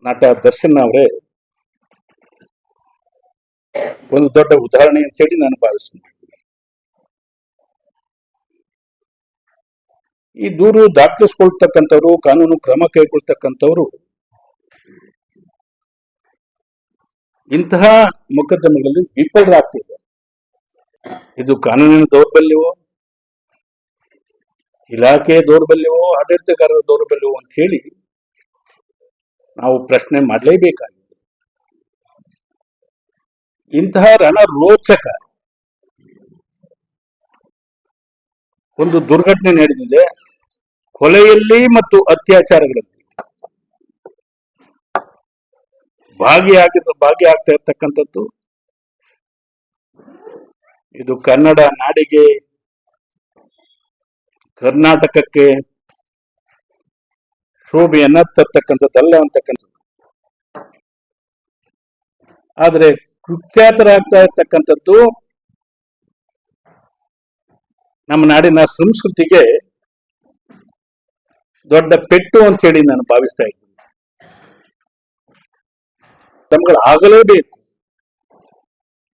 ನಟ ದರ್ಶನ್ ಅವರೇ ಒಂದು ದೊಡ್ಡ ಉದಾಹರಣೆ ಅಂತ ಹೇಳಿ ನಾನು ಭಾವಿಸ್ತೀನಿ. ಈ ದೂರು ದಾಖಲಿಸ್ಕೊಳ್ತಕ್ಕಂಥವ್ರು, ಕಾನೂನು ಕ್ರಮ ಕೈಗೊಳ್ತಕ್ಕಂಥವ್ರು ಇಂತಹ ಮೊಕದ್ದಮೆಗಳಲ್ಲಿ ವಿಫಲರಾಗ್ತಿದ್ದಾರೆ. ಇದು ಕಾನೂನಿನ ದೌರ್ಬಲ್ಯವೋ, ಇಲಾಖೆ ದೌರ್ಬಲ್ಯವೋ, ಆಡಳಿತಗಾರರ ದೌರ್ಬಲ್ಯವೋ ಅಂತ ಹೇಳಿ ನಾವು ಪ್ರಶ್ನೆ ಮಾಡಲೇಬೇಕಾಗಿದೆ. ಇಂತಹ ರಣರೋಚಕ ಒಂದು ದುರ್ಘಟನೆ ನಡೆದಿದೆ. ಕೊಲೆಯಲ್ಲಿ ಮತ್ತು ಅತ್ಯಾಚಾರಗಳಲ್ಲಿ ಭಾಗಿಯಾಗ್ತಾ ಇರ್ತಕ್ಕಂಥದ್ದು ಇದು ಕನ್ನಡ ನಾಡಿಗೆ, ಕರ್ನಾಟಕಕ್ಕೆ ಶೋಭೆಯನ್ನ ತರ್ತಕ್ಕಂಥದ್ದಲ್ಲ ಅಂತಕ್ಕಂಥದ್ದು. ಆದರೆ ಕುಖ್ಯಾತರಾಗ್ತಾ ಇರ್ತಕ್ಕಂಥದ್ದು ನಮ್ಮ ನಾಡಿನ ಸಂಸ್ಕೃತಿಗೆ ದೊಡ್ಡ ಪೆಟ್ಟು ಅಂತ ಹೇಳಿ ನಾನು ಭಾವಿಸ್ತಾ ಇದ್ದೀನಿ. ತಮ್ಗಳು ಆಗಲೇಬೇಕು.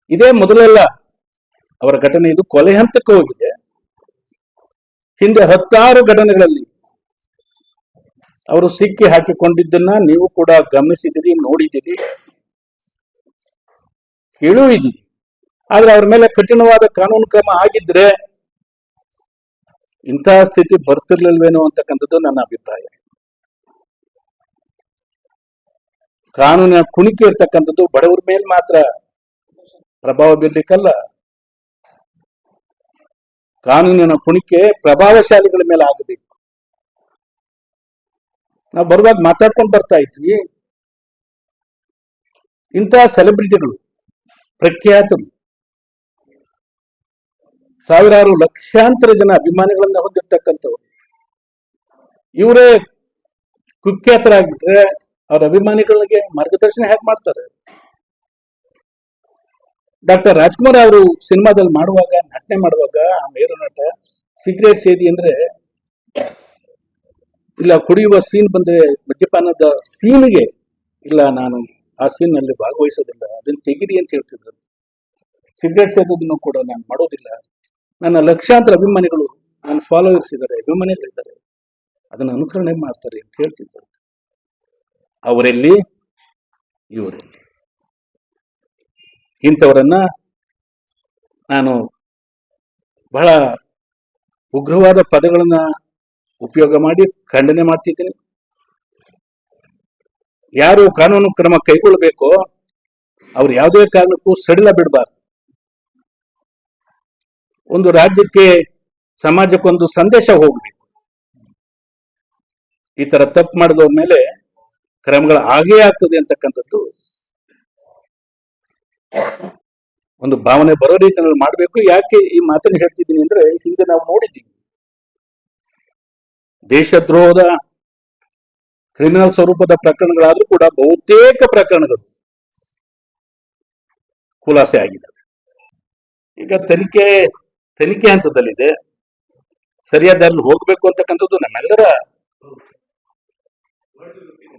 ಇದೇ ಮೊದಲೆಲ್ಲ ಅವರ ಘಟನೆ, ಇದು ಕೊಲೆ ಹಂತಕ್ಕೆ ಹೋಗಿದೆ. ಹಿಂದೆ 10 ಘಟನೆಗಳಲ್ಲಿ ಅವರು ಸಿಕ್ಕಿ ಹಾಕಿಕೊಂಡಿದ್ದನ್ನ ನೀವು ಕೂಡ ಗಮನಿಸಿದಿರಿ, ನೋಡಿದಿರಿ, ಕೇಳುವಿದಿರಿ. ಆದ್ರೆ ಅವ್ರ ಮೇಲೆ ಕಠಿಣವಾದ ಕಾನೂನು ಕ್ರಮ ಆಗಿದ್ರೆ ಇಂತಹ ಸ್ಥಿತಿ ಬರ್ತಿರ್ಲಿಲ್ವೇನೋ ಅಂತಕ್ಕಂಥದ್ದು ನನ್ನ ಅಭಿಪ್ರಾಯ. ಕಾನೂನಿನ ಕುಣಿಕೆ ಇರ್ತಕ್ಕಂಥದ್ದು ಬಡವರ ಮೇಲೆ ಮಾತ್ರ ಪ್ರಭಾವ ಬೀರ್ಲಿಕ್ಕಲ್ಲ, ಕಾನೂನಿನ ಕುಣಿಕೆ ಪ್ರಭಾವಶಾಲಿಗಳ ಮೇಲೆ ಆಗಬೇಕು. ನಾವು ಬರುವಾಗ ಮಾತಾಡ್ಕೊಂಡು ಬರ್ತಾ ಇದ್ವಿ, ಇಂತಹ ಸೆಲೆಬ್ರಿಟಿಗಳು, ಪ್ರಖ್ಯಾತರು, ಸಾವಿರಾರು ಲಕ್ಷಾಂತರ ಜನ ಅಭಿಮಾನಿಗಳನ್ನ ಹೊಂದಿರ್ತಕ್ಕಂಥವ್ರು, ಇವರೇ ಕುಖ್ಯಾತರಾಗಿದ್ರೆ ಅವ್ರ ಅಭಿಮಾನಿಗಳಿಗೆ ಮಾರ್ಗದರ್ಶನ ಹೇಗೆ ಮಾಡ್ತಾರೆ? ಡಾಕ್ಟರ್ ರಾಜ್ಕುಮಾರ್ ಅವರು ಸಿನಿಮಾದಲ್ಲಿ ಮಾಡುವಾಗ, ನಟನೆ ಮಾಡುವಾಗ, ಆ ಮೇರು ನಟ ಸಿಗರೇಟ್ ಸೇದಿ ಅಂದ್ರೆ, ಇಲ್ಲ ಕುಡಿಯುವ ಸೀನ್ ಬಂದ್ರೆ, ಮದ್ಯಪಾನದ ಸೀನ್ಗೆ ಇಲ್ಲ ನಾನು ಆ ಸೀನ್ ನಲ್ಲಿ ಭಾಗವಹಿಸೋದಿಲ್ಲ, ಅದನ್ನ ತೆಗಿರಿ ಅಂತ ಹೇಳ್ತಿದ್ರು. ಸಿಗರೇಟ್ ಸೇದೋದನ್ನು ಕೂಡ ನಾನು ಮಾಡೋದಿಲ್ಲ, ನನ್ನ ಲಕ್ಷಾಂತರ ಅಭಿಮಾನಿಗಳು, ನನ್ನ ಫಾಲೋವರ್ಸ್ ಇದ್ದಾರೆ, ಅಭಿಮಾನಿಗಳಿದ್ದಾರೆ, ಅದನ್ನು ಅನುಕರಣೆ ಮಾಡ್ತಾರೆ ಅಂತ ಹೇಳ್ತಿದ್ದಾರೆ. ಅವರೆಲ್ಲಿ, ಇವರೆಲ್ಲಿ? ಇಂಥವರನ್ನ ನಾನು ಬಹಳ ಉಗ್ರವಾದ ಪದಗಳನ್ನ ಉಪಯೋಗ ಮಾಡಿ ಖಂಡನೆ ಮಾಡ್ತಿದ್ದೀನಿ. ಯಾರು ಕಾನೂನು ಕ್ರಮ ಕೈಗೊಳ್ಳಬೇಕೋ ಅವ್ರು ಯಾವುದೇ ಕಾರಣಕ್ಕೂ ಸಡಿಲ ಬಿಡಬಾರ್ದು. ಒಂದು ರಾಜ್ಯಕ್ಕೆ, ಸಮಾಜಕ್ಕೊಂದು ಸಂದೇಶ ಹೋಗ್ಬೇಕು. ಈ ತರ ತಪ್ಪು ಮಾಡಿದವ್ರ ಮೇಲೆ ಕ್ರಮಗಳು ಆಗೇ ಆಗ್ತದೆ ಅಂತಕ್ಕಂಥದ್ದು ಒಂದು ಭಾವನೆ ಬರೋ ರೀತಿಯಲ್ಲಿ ಮಾಡಬೇಕು. ಯಾಕೆ ಈ ಮಾತನ್ನು ಹೇಳ್ತಿದ್ದೀನಿ ಅಂದ್ರೆ, ಹಿಂದೆ ನಾವು ನೋಡಿದ್ದೀವಿ ದೇಶದ್ರೋಹದ ಕ್ರಿಮಿನಲ್ ಸ್ವರೂಪದ ಪ್ರಕರಣಗಳಾದ್ರೂ ಕೂಡ ಬಹುತೇಕ ಪ್ರಕರಣಗಳು ಖುಲಾಸೆ ಆಗಿದ್ದಾವೆ. ಈಗ ತನಿಖೆ ಹಂತದಲ್ಲಿದೆ, ಸರಿಯಾದ ದಾರಿಯಲ್ಲಿ ಹೋಗ್ಬೇಕು ಅಂತಕ್ಕಂಥದ್ದು ನಮ್ಮೆಲ್ಲರ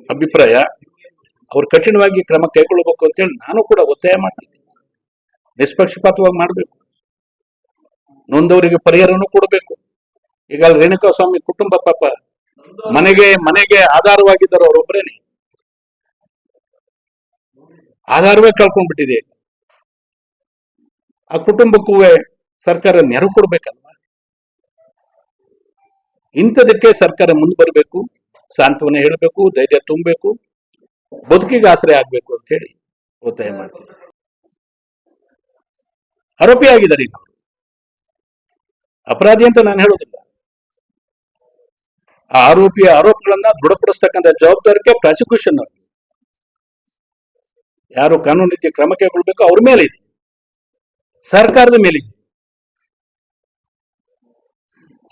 ಅಭಿಪ್ರಾಯ. ಅವ್ರು ಕಠಿಣವಾಗಿ ಕ್ರಮ ಕೈಗೊಳ್ಳಬೇಕು ಅಂತೇಳಿ ನಾನು ಕೂಡ ಒತ್ತಾಯ ಮಾಡ್ತೀನಿ. ನಿಷ್ಪಕ್ಷಪಾತವಾಗಿ ಮಾಡಬೇಕು, ನೊಂದವರಿಗೆ ಪರಿಹಾರನೂ ಕೊಡಬೇಕು. ಈಗ ರೇಣುಕಾ ಸ್ವಾಮಿ ಕುಟುಂಬ ಪಾಪ ಮನೆಗೆ ಆಧಾರವಾಗಿದ್ದರು, ಅವರೊಬ್ಬರೇನೆ ಆಧಾರವೇ ಕಳ್ಕೊಂಡ್ಬಿಟ್ಟಿದೆ. ಆ ಕುಟುಂಬಕ್ಕೂ ಸರ್ಕಾರ ನೆರವು ಕೊಡ್ಬೇಕಲ್ವಾ? ಇಂಥದಕ್ಕೆ ಸರ್ಕಾರ ಮುಂದೆ ಬರಬೇಕು, ಸಾಂತ್ವನ ಹೇಳಬೇಕು, ಧೈರ್ಯ ತುಂಬಬೇಕು, ಬದುಕಿಗೆ ಆಶ್ರಯ ಆಗ್ಬೇಕು ಅಂತ ಹೇಳಿ ಒತ್ತಾಯ ಮಾಡ್ತೀನಿ. ಆರೋಪಿ ಆಗಿದ್ದಾರೆ, ಈಗ ಅಪರಾಧಿ ಅಂತ ನಾನು ಹೇಳೋದಿಲ್ಲ. ಆ ಆರೋಪಿಯ ಆರೋಪಗಳನ್ನ ದೃಢಪಡಿಸ್ತಕ್ಕಂಥ ಜವಾಬ್ದಾರಿಕೆ ಪ್ರಾಸಿಕ್ಯೂಷನ್ ಅವರು, ಯಾರು ಕಾನೂನು ರೀತಿಯ ಕ್ರಮ ಕೈಗೊಳ್ಬೇಕು ಅವ್ರ ಮೇಲೆ ಇದೆ, ಸರ್ಕಾರದ ಮೇಲಿದೆ.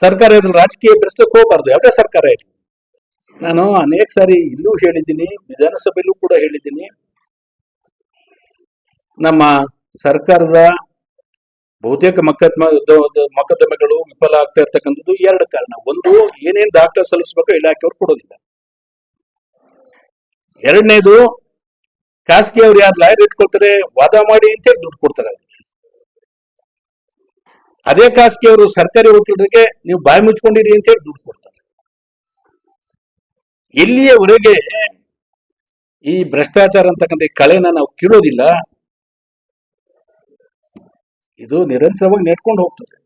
ಸರ್ಕಾರ ಇದ್ರಲ್ಲಿ ರಾಜಕೀಯ ಬೆರೆಸಕ್ಕೆ ಹೋಗಬಾರ್ದು, ಯಾವುದೇ ಸರ್ಕಾರ ಇರಲಿ. ನಾನು ಅನೇಕ ಸಾರಿ ಇಲ್ಲೂ ಹೇಳಿದ್ದೀನಿ, ವಿಧಾನಸಭೆಯಲ್ಲೂ ಕೂಡ ಹೇಳಿದ್ದೀನಿ, ನಮ್ಮ ಸರ್ಕಾರದ ಬಹುತೇಕ ಮೊಕದ್ದಮೆಗಳು ವಿಫಲ ಆಗ್ತಾ ಇರ್ತಕ್ಕಂಥದ್ದು 2 ಕಾರಣ. ಒಂದು, ಏನೇನ್ ಡಾಕ್ಟರ್ ಸಲ್ಲಿಸಬೇಕು ಇಲಾಖೆಯವ್ರು ಕೊಡೋದಿಲ್ಲ. ಎರಡನೇದು, ಖಾಸಗಿ ಅವ್ರು ಯಾರು ಲಾಯರ್ ಇಟ್ಕೊಳ್ತಾರೆ, ವಾದ ಮಾಡಿ ಅಂತೇಳಿ ದುಡ್ಡು ಕೊಡ್ತಾರೆ. ಅದೇ ಖಾಸಗಿ ಅವರು ಸರ್ಕಾರಿ ವಕೀಲರಿಗೆ ನೀವು ಬಾಯಿ ಮುಚ್ಕೊಂಡಿರಿ ಅಂತೇಳಿ ದುಡ್ಡು ಕೊಡ್ತಾರೆ. ಇಲ್ಲಿಯವರೆಗೆ ಈ ಭ್ರಷ್ಟಾಚಾರ ಅಂತಕ್ಕಂಥ ಕಳೆನ ನಾವು ಕೀಳೋದಿಲ್ಲ. ಇದು ನಿರಂತರವಾಗಿ ನೆಟ್ಕೊಂಡು ಹೋಗ್ತದೆ.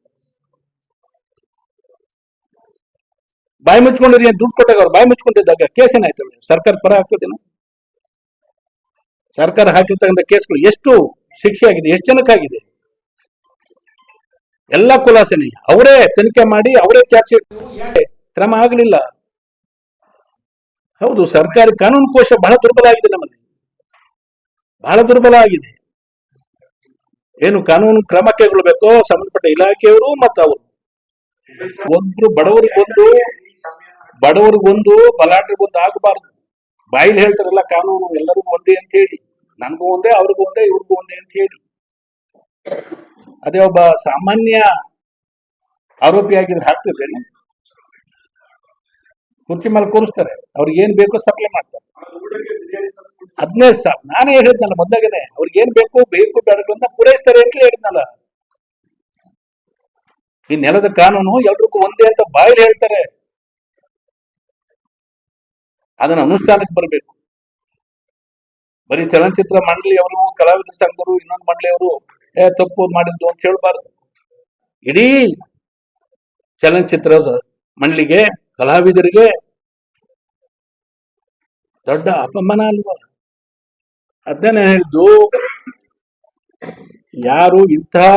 ಬಾಯಿ ಮುಚ್ಕೊಂಡಿರಿ ಅಂತ ದುಡ್ಡು ಕೊಟ್ಟಾಗ ಅವ್ರು ಬಾಯಿ ಮುಚ್ಕೊಂಡಿದ್ದಾಗ ಕೇಸ್ ಏನಾಯ್ತವೆ? ಸರ್ಕಾರ ಪರ ಆಗ್ತದೇನೋ? ಸರ್ಕಾರ ಹಾಕಿರ್ತಕ್ಕಂಥ ಕೇಸ್ಗಳು ಎಷ್ಟು ಶಿಕ್ಷೆ ಆಗಿದೆ, ಎಷ್ಟು ಜನಕ್ಕಾಗಿದೆ? ಎಲ್ಲ ಖುಲಾಸೆನೆ ಅವರೇ ತನಿಖೆ ಮಾಡಿ ಅವರೇ ಚಾರ್ಜ್ ಶೀಟ್, ಕ್ರಮ ಆಗಲಿಲ್ಲ. ಹೌದು, ಸರ್ಕಾರಿ ಕಾನೂನು ಕೋಶ ಬಹಳ ದುರ್ಬಲ ಆಗಿದೆ, ನಮ್ಮಲ್ಲಿ ಬಹಳ ದುರ್ಬಲ ಆಗಿದೆ. ಏನು ಕಾನೂನು ಕ್ರಮ ಕೈಗೊಳ್ಳಬೇಕೋ ಸಂಬಂಧಪಟ್ಟ ಇಲಾಖೆಯವರು ಮತ್ತು ಅವರು ಒಬ್ರು ಬಡವರಿಗೊಂದು ಬಲಾಢ್ರಿಗೊಂದು ಆಗಬಾರ್ದು. ಬಾಯಿಲಿ ಹೇಳ್ತಾರಲ್ಲ ಕಾನೂನು ಎಲ್ಲರಿಗೂ ಒಂದೇ ಅಂತ ಹೇಳಿ, ನನಗೂ ಒಂದೇ, ಅವ್ರಿಗೂ ಒಂದೇ, ಇವ್ರಿಗೂ ಒಂದೇ ಅಂತ ಹೇಳಿ. ಅದೇ ಒಬ್ಬ ಸಾಮಾನ್ಯ ಆರೋಪಿ ಆಗಿದ್ರೆ ಹಾಕ್ತಿದ್ದೇನೆ, ಕುರ್ಚಿ ಮೇಲೆ ಕೂರಿಸ್ತಾರೆ, ಅವ್ರಿಗೆ ಏನ್ ಬೇಕೋ ಸಪ್ಲೈ ಮಾಡ್ತಾರೆ. ಅದನ್ನೇ ನಾನೇ ಹೇಳಿದ್ನಲ್ಲ ಮೊದ್ಲಾಗೇನೆ, ಅವ್ರಿಗೆ ಏನ್ ಬೇಕು ಬೇಡಗಳನ್ನ ಪೂರೈಸ್ತಾರೆ ಅಂತ ಹೇಳಿದ್ನಲ್ಲ. ಈ ನೆಲದ ಕಾನೂನು ಎಲ್ರಿಗೂ ಒಂದೇ ಅಂತ ಬಾಯಿಲಿ ಹೇಳ್ತಾರೆ, ಅದನ್ನ ಅನುಷ್ಠಾನಕ್ಕೆ ಬರಬೇಕು. ಬರೀ ಚಲನಚಿತ್ರ ಮಂಡಳಿಯವರು, ಕಲಾವಿದರ ಸಂಘರು, ಇನ್ನೊಂದು ಮಂಡಳಿಯವರು ತಪ್ಪು ಮಾಡಿದ್ದು ಅಂತ ಹೇಳ್ಬಾರ್ದು. ಇಡೀ ಚಲನಚಿತ್ರ ಮಂಡಳಿಗೆ, ಕಲಾವಿದರಿಗೆ ದೊಡ್ಡ ಅಪಮಾನ ಅಲ್ವಾ? ಅದನ್ನೇ ಹೇಳಿದ್ದು, ಯಾರು ಇಂತಹ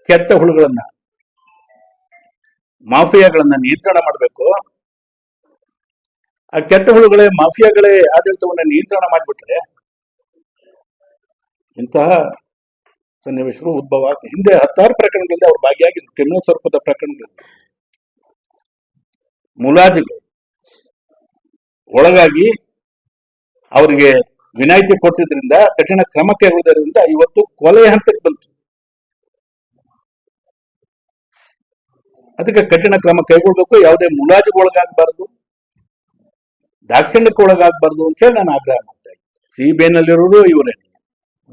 ಕೆಟ್ಟ ಹುಳುಗಳನ್ನ, ಮಾಫಿಯಾಗಳನ್ನ ನಿಯಂತ್ರಣ ಮಾಡಬೇಕು, ಆ ಕೆಟ್ಟ ಹುಳುಗಳೇ, ಮಾಫಿಯಾಗಳೇ ಆಡಳಿತವನ್ನ ನಿಯಂತ್ರಣ ಮಾಡಿಬಿಟ್ರೆ ಇಂತಹ ಸನ್ನಿವೇಶಗಳು ಉದ್ಭವ ಆಗ್ತದೆ. ಹಿಂದೆ 10 ಪ್ರಕರಣಗಳಿಂದ ಅವ್ರು ಭಾಗಿಯಾಗಿದ್ರು, ಕ್ರಿಮಿನಲ್ ಸ್ವರೂಪದ ಪ್ರಕರಣಗಳಿಂದ ಮುಲಾಜಿಗೆ ಒಳಗಾಗಿ ಅವರಿಗೆ ವಿನಾಯಿತಿ ಕೊಟ್ಟಿದ್ರಿಂದ, ಕಠಿಣ ಕ್ರಮ ಕೈಗೊಳ್ಳೋದ್ರಿಂದ ಇವತ್ತು ಕೊಲೆ ಹಂತಕ್ಕೆ ಬಂತು. ಅದಕ್ಕೆ ಕಠಿಣ ಕ್ರಮ ಕೈಗೊಳ್ಬೇಕು, ಯಾವುದೇ ಮುಲಾಜಿಗೆ ಒಳಗಾಗಬಾರ್ದು, ದಾಕ್ಷಿಣ್ಯಕ್ಕೆ ಒಳಗಾಗಬಾರ್ದು ಅಂತ ಹೇಳಿ ನಾನು ಆಗ್ರಹ ಮಾಡ್ತಾ ಇದ್ದೀನಿ. ಸಿಬಿಐನಲ್ಲಿರೋರು ಇವರೇ,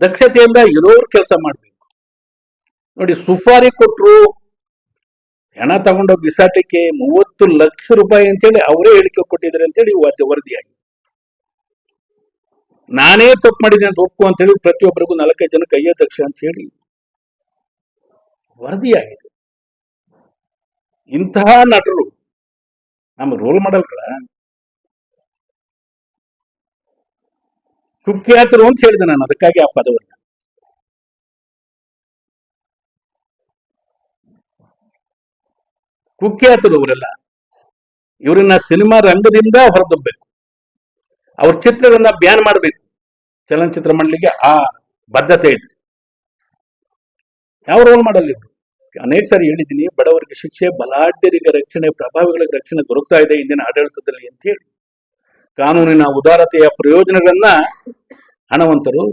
ದಕ್ಷತೆಯಿಂದ ಇರೋರು ಕೆಲಸ ಮಾಡ್ಬೇಕು. ನೋಡಿ, ಸುಫಾರಿ ಕೊಟ್ಟರು, ಹಣ ತಗೊಂಡೋಗಿ ಬಿಸಾಟಕ್ಕೆ 30 ಲಕ್ಷ ರೂಪಾಯಿ ಅಂತೇಳಿ ಅವರೇ ಹೇಳಿಕೆ ಕೊಟ್ಟಿದ್ದಾರೆ ಅಂತೇಳಿ ವರದಿಯಾಗಿದೆ. ನಾನೇ ತಪ್ಪು ಮಾಡಿದೆ ಅಂತ ಒಪ್ಪು ಅಂತ ಹೇಳಿ ಪ್ರತಿಯೊಬ್ಬರಿಗೂ 4-5 ಜನಕ್ಕೆ 5 ಲಕ್ಷ ಅಂತ ಹೇಳಿ ವರದಿಯಾಗಿದೆ. ಇಂತಹ ನಟರು ನಮ್ಮ ರೋಲ್ ಮಾಡಲ್ಗಳ ಕುಖ್ಯಾತರು ಅಂತ ಹೇಳಿದೆ ನಾನು, ಅದಕ್ಕಾಗಿ ಆ ಪದವನ್ನ. ಕುಖ್ಯಾತರು ಅವರೆಲ್ಲ. ಇವರನ್ನ ಸಿನಿಮಾ ರಂಗದಿಂದ ಹೊರದಬ್ಬಬೇಕು, ಅವ್ರ ಚಿತ್ರಗಳನ್ನ ಬ್ಯಾನ್ ಮಾಡಬೇಕು. ಚಲನಚಿತ್ರ ಮಂಡಳಿಗೆ ಆ ಬದ್ಧತೆ ಇದೆ. ಯಾವ ರೋಲ್ ಮಾಡಲ್ಲ ಇವರು. ಅನೇಕ ಸಾರಿ ಹೇಳಿದ್ದೀನಿ, ಬಡವರಿಗೆ ಶಿಕ್ಷೆ, ಬಲಾಢ್ಯರಿಗೆ ರಕ್ಷಣೆ, ಪ್ರಭಾವಿಗಳಿಗೆ ರಕ್ಷಣೆ ದೊರಕ್ತಾ ಇದೆ ಇಂದಿನ ಆಡಳಿತದಲ್ಲಿ ಅಂತ ಹೇಳಿ. ಕಾನೂನಿನ ಉದಾರತೆಯ ಪ್ರಯೋಜನಗಳನ್ನ ಹಣವಂತರು,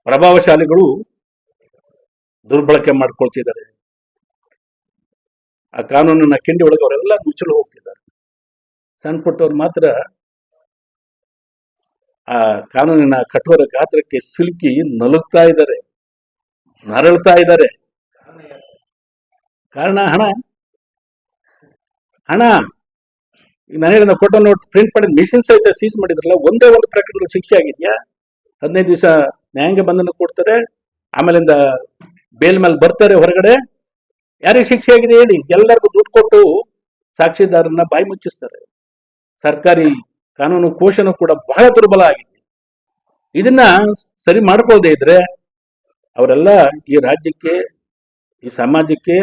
ಪ್ರಭಾವಶಾಲಿಗಳು ದುರ್ಬಳಕೆ ಮಾಡ್ಕೊಳ್ತಿದ್ದಾರೆ. ಆ ಕಾನೂನಿನ ಕಿಂಡಿ ಒಳಗೆ ಅವರೆಲ್ಲ ಮುಚ್ಚಲು ಹೋಗ್ತಿದ್ದಾರೆ. ಸಣ್ಣ ಪುಟ್ಟವ್ರು ಮಾತ್ರ ಆ ಕಾನೂನಿನ ಕಠೋರ ಗಾತ್ರಕ್ಕೆ ಸಿಲುಕಿ ನಲುಗ್ತಾ ಇದ್ದಾರೆ, ನರಳ್ತಾ ಇದ್ದಾರೆ. ಕಾರಣ ಹಣ. ಈಗ ನಾನು ಹೇಳಿದ ಫೋಟೋ ನೋಟ್ ಪ್ರಿಂಟ್ ಮಾಡಿದ ಮಿಷಿನ್ ಸಹಿತ ಸೀಸ್ ಮಾಡಿದ್ರಲ್ಲ, ಒಂದೇ ಒಂದು ಪ್ರಕರಣದಲ್ಲಿ ಶಿಕ್ಷೆ ಆಗಿದ್ಯಾ? 15 ದಿವಸ ನ್ಯಾಯಾಂಗ ಬಂಧನ ಕೊಡ್ತಾರೆ, ಆಮೇಲಿಂದ ಬೇಲ್ ಮೇಲೆ ಬರ್ತಾರೆ ಹೊರಗಡೆ. ಯಾರಿಗೆ ಶಿಕ್ಷೆ ಆಗಿದೆ ಹೇಳಿ? ಎಲ್ಲರಿಗೂ ದುಡ್ಡು ಕೊಟ್ಟು ಸಾಕ್ಷಿದಾರನ್ನ ಬಾಯಿ ಮುಚ್ಚಿಸ್ತಾರೆ. ಸರ್ಕಾರಿ ಕಾನೂನು ಕೋಶನೂ ಕೂಡ ಬಹಳ ದುರ್ಬಲ ಆಗಿದೆ. ಇದನ್ನ ಸರಿ ಮಾಡ್ಕೊಳ್ಳದೆ ಇದ್ರೆ ಅವರೆಲ್ಲ ಈ ರಾಜ್ಯಕ್ಕೆ, ಈ ಸಮಾಜಕ್ಕೆ,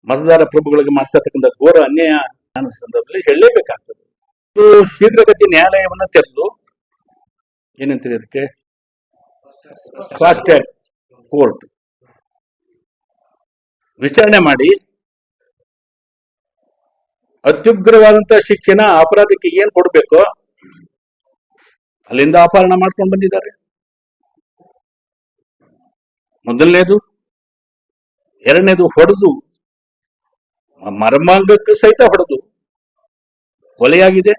ಮತದಾರ ಪ್ರಭುಗಳಿಗೆ ಮಾಡ್ತಕ್ಕಂಥ ಘೋರ ಅನ್ಯಾಯ ಅನ್ನೋ ಸಂದರ್ಭದಲ್ಲಿ ಹೇಳಲೇಬೇಕಾಗ್ತದೆ. ಶೀಘ್ರಗತಿ ನ್ಯಾಯಾಲಯವನ್ನ ತೆರೆದು, ಏನಂತೀರಿ ಅದಕ್ಕೆ, ಫಾಸ್ಟ್ ಟ್ರ್ಯಾಕ್ ಕೋರ್ಟ್ ವಿಚಾರಣೆ ಮಾಡಿ ಅತ್ಯುಗ್ರವಾದಂತಹ ಶಿಕ್ಷಣ ಅಪರಾಧಕ್ಕೆ ಏನ್ ಕೊಡ್ಬೇಕೋ ಅಲ್ಲಿಂದ ಅಪಹರಣ ಮಾಡ್ಕೊಂಡು ಬಂದಿದ್ದಾರೆ. ಮೊದಲನೇದು. ಎರಡನೇದು, ಹೊಡೆದು ಮರ್ಮಾಂಗಕ್ಕೆ ಸಹಿತ ಹೊಡೆದು ಕೊಲೆಯಾಗಿದೆ.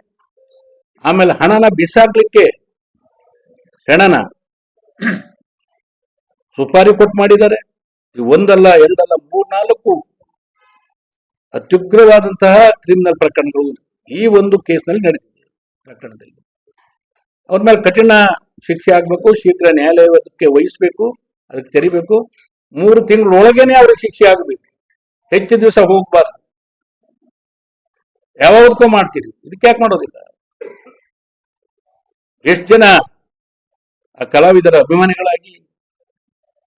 ಆಮೇಲೆ ಹಣನ ಬಿಸಾಕ್ಲಿಕ್ಕೆ ಹೆಣನ ಸುಪಾರಿ ಕೊಟ್ಟು ಮಾಡಿದ್ದಾರೆ. ಒಂದಲ್ಲ ಎರಡಲ್ಲ 3-4 ಅತ್ಯುಗ್ರವಾದಂತಹ ಕ್ರಿಮಿನಲ್ ಪ್ರಕರಣಗಳು ಈ ಒಂದು ಕೇಸ್ನಲ್ಲಿ ನಡೆದಿದೆ. ಪ್ರಕರಣದಲ್ಲಿ ಅವ್ರ ಮೇಲೆ ಕಠಿಣ ಶಿಕ್ಷೆ ಆಗ್ಬೇಕು, ಶೀಘ್ರ ನ್ಯಾಯಾಲಯಕ್ಕೆ ವಹಿಸ್ಬೇಕು, ಅದಕ್ಕೆ ತೆರಿಬೇಕು. 3 ತಿಂಗಳೊಳಗೇನೆ ಅವ್ರಿಗೆ ಶಿಕ್ಷೆ ಆಗಬೇಕು, ಹೆಚ್ಚು ದಿವಸ ಹೋಗ್ಬಾರ್ದು. ಯಾವಾಗಕ್ಕೂ ಮಾಡ್ತೀರಿ, ಇದಕ್ಕೆ ಯಾಕೆ ಮಾಡೋದಿಲ್ಲ? ಎಷ್ಟು ಜನ ಆ ಕಲಾವಿದರ ಅಭಿಮಾನಿಗಳಾಗಿ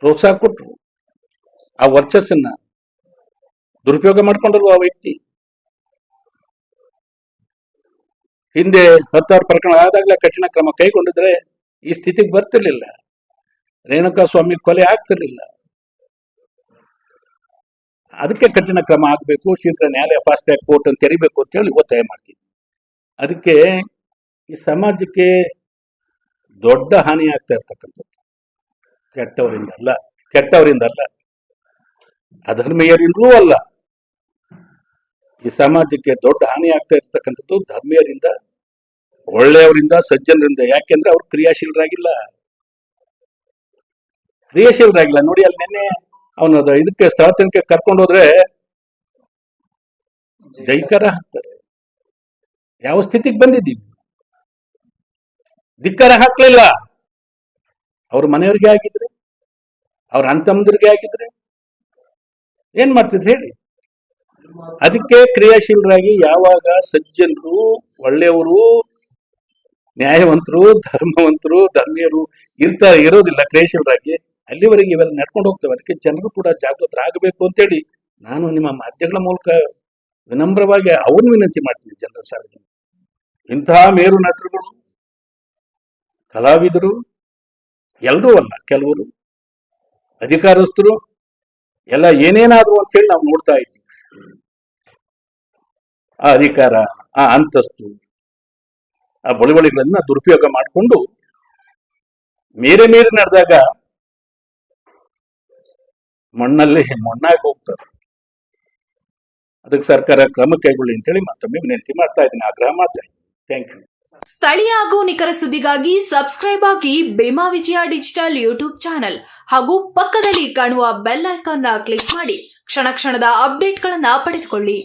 ಪ್ರೋತ್ಸಾಹ ಕೊಟ್ಟರು, ಆ ವರ್ಚಸ್ಸನ್ನ ದುರುಪಯೋಗ ಮಾಡ್ಕೊಂಡರು ಆ ವ್ಯಕ್ತಿ. ಹಿಂದೆ 10,000 ಪ್ರಕರಣ ಆದಾಗಲೇ ಕಠಿಣ ಕ್ರಮ ಕೈಗೊಂಡಿದ್ರೆ ಈ ಸ್ಥಿತಿಗೆ ಬರ್ತಿರ್ಲಿಲ್ಲ, ರೇಣುಕಾ ಸ್ವಾಮಿ ಕೊಲೆ ಆಗ್ತಿರ್ಲಿಲ್ಲ. ಅದಕ್ಕೆ ಕಠಿಣ ಕ್ರಮ ಆಗಬೇಕು, ಶೀಘ್ರ ನ್ಯಾಯಾಲಯ ಫಾಸ್ಟ್ ಟ್ರ್ಯಾಕ್ ಕೋರ್ಟ್ ಅಂತ ತೆರಿಬೇಕು ಅಂತ ಹೇಳಿ ಒತ್ತಾಯ ಮಾಡ್ತೀವಿ. ಅದಕ್ಕೆ ಈ ಸಮಾಜಕ್ಕೆ ದೊಡ್ಡ ಹಾನಿ ಆಗ್ತಾ ಇರ್ತಕ್ಕಂಥದ್ದು ಕೆಟ್ಟವರಿಂದ ಅಲ್ಲ, ಅಧರ್ಮೀಯರಿಂದಲೂ ಅಲ್ಲ. ಈ ಸಮಾಜಕ್ಕೆ ದೊಡ್ಡ ಹಾನಿ ಆಗ್ತಾ ಇರ್ತಕ್ಕಂಥದ್ದು ಧರ್ಮೀಯರಿಂದ, ಒಳ್ಳೆಯವರಿಂದ, ಸಜ್ಜನರಿಂದ. ಯಾಕೆಂದ್ರೆ ಅವ್ರು ಕ್ರಿಯಾಶೀಲರಾಗಿಲ್ಲ. ನೋಡಿ, ಅಲ್ಲಿ ನಿನ್ನೆ ಅವನ ಇದಕ್ಕೆ ಸ್ಥಳ ತನಿಖೆ ಕರ್ಕೊಂಡೋದ್ರೆ ಜೈಕಾರ ಹಾಕ್ತಾರೆ. ಯಾವ ಸ್ಥಿತಿಗೆ ಬಂದಿದ್ದೀವಿ? ಧಿಕ್ಕಾರ ಹಾಕ್ಲಿಲ್ಲ. ಅವ್ರ ಮನೆಯವ್ರಿಗೆ ಆಗಿದ್ರೆ, ಅವ್ರ ಅಣ್ಣ ತಮ್ಮಂದಿರಿಗೆ ಆಗಿದ್ರೆ ಏನ್ ಮಾಡ್ತಿದ್ರು ಹೇಳಿ? ಅದಕ್ಕೆ ಕ್ರಿಯಾಶೀಲರಾಗಿ ಯಾವಾಗ ಸಜ್ಜನರು, ಒಳ್ಳೆಯವರು, ನ್ಯಾಯವಂತರು, ಧರ್ಮವಂತರು, ಧರ್ಮೀಯರು ಇರೋದಿಲ್ಲ ಕ್ರಿಯಾಶೀಲರಾಗಿ, ಅಲ್ಲಿವರೆಗೆ ಇವೆಲ್ಲ ನಡ್ಕೊಂಡು ಹೋಗ್ತವೆ. ಅದಕ್ಕೆ ಜನರು ಕೂಡ ಜಾಗೃತರಾಗಬೇಕು ಅಂತೇಳಿ ನಾನು ನಿಮ್ಮ ಮಾಧ್ಯಮಗಳ ಮೂಲಕ ವಿನಮ್ರವಾಗಿ ಅವ್ರನ್ನ ವಿನಂತಿ ಮಾಡ್ತೀನಿ. ಜನರ ಸಾರ್ವಜನಿಕ ಇಂತಹ ಮೇರು ನಟರುಗಳು, ಕಲಾವಿದರು ಎಲ್ಲರೂ ಅಲ್ಲ, ಕೆಲವರು ಅಧಿಕಾರಸ್ಥರು ಎಲ್ಲ ಏನೇನಾದ್ರು ಅಂತ ಹೇಳಿ ನಾವು ನೋಡ್ತಾ ಇದ್ದೀವಿ. ಆ ಅಧಿಕಾರ, ಆ ಅಂತಸ್ತು, ಆ ಬಳುವಳಿಗಳನ್ನ ದುರುಪಯೋಗ ಮಾಡಿಕೊಂಡು ಮೇರೆ ನಡೆದಾಗ ಮಣ್ಣಾಗಿ ಹೋಗ್ತಾರೆ. ಅದಕ್ಕೆ ಸರ್ಕಾರ ಕ್ರಮ ಕೈಗೊಳ್ಳಿ ಅಂತೇಳಿ ಮತ್ತೊಮ್ಮೆ ವಿನಂತಿ ಮಾಡ್ತಾ ಇದ್ದೀನಿ, ಆಗ್ರಹ ಮಾಡ್ತಾ ಇದ್ದೀನಿ. Thank you. ಸ್ಥಳೀಯ ಹಾಗೂ ನಿಖರ ಸುದ್ದಿಗಾಗಿ ಸಬ್ಸ್ಕ್ರೈಬ್ ಆಗಿ ಬೇಮಾ ವಿಜಯ ಡಿಜಿಟಲ್ ಯೂಟ್ಯೂಬ್ ಚಾನೆಲ್ ಹಾಗೂ ಪಕ್ಕದಲ್ಲಿ ಕಾಣುವ ಬೆಲ್ ಐಕಾನ್ ಕ್ಲಿಕ್ ಮಾಡಿ ಕ್ಷಣ ಕ್ಷಣದ ಅಪ್ಡೇಟ್ಗಳನ್ನು ಪಡೆದುಕೊಳ್ಳಿ.